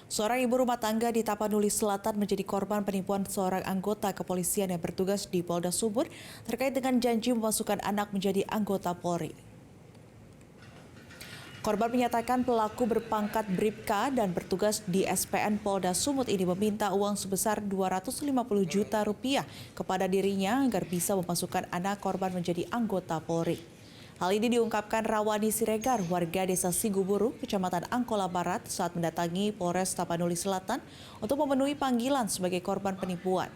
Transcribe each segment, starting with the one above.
Seorang ibu rumah tangga di Tapanuli Selatan menjadi korban penipuan seorang anggota kepolisian yang bertugas di Polda Sumut terkait dengan janji memasukkan anak menjadi anggota Polri. Korban menyatakan pelaku berpangkat Bribka dan bertugas di SPN Polda Sumut ini meminta uang sebesar 250 juta rupiah kepada dirinya agar bisa memasukkan anak korban menjadi anggota Polri. Hal ini diungkapkan Rawani Siregar, warga desa Siguburu, Kecamatan Angkola Barat saat mendatangi Polres Tapanuli Selatan untuk memenuhi panggilan sebagai korban penipuan.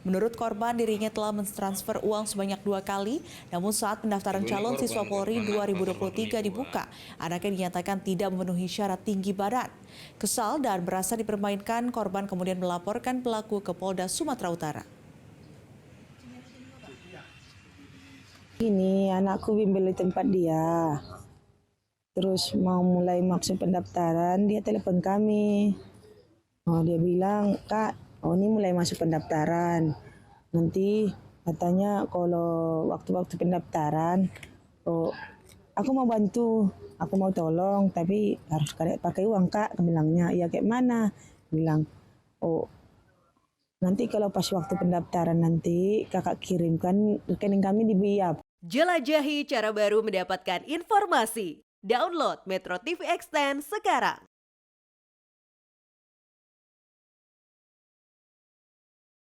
Menurut korban, dirinya telah mentransfer uang sebanyak 2 kali, namun saat pendaftaran calon siswa Polri 2023 dibuka, anaknya dinyatakan tidak memenuhi syarat tinggi badan. Kesal dan merasa dipermainkan, korban kemudian melaporkan pelaku ke Polda Sumatera Utara. Ini anakku bimbel di tempat dia. Terus mau mulai maksud pendaftaran, dia telepon kami. Oh, dia bilang, "Kak, ini mulai masuk pendaftaran. Nanti katanya kalau waktu-waktu pendaftaran, oh, aku mau bantu, aku mau tolong, tapi harus pakai uang, Kak." Aku bilangnya, "Ya kayak mana?" Bilang, "Oh, nanti kalau pas waktu pendaftaran nanti kakak kirimkan rekening kami di Biap." Jelajahi cara baru mendapatkan informasi. Download Metro TV Extend sekarang.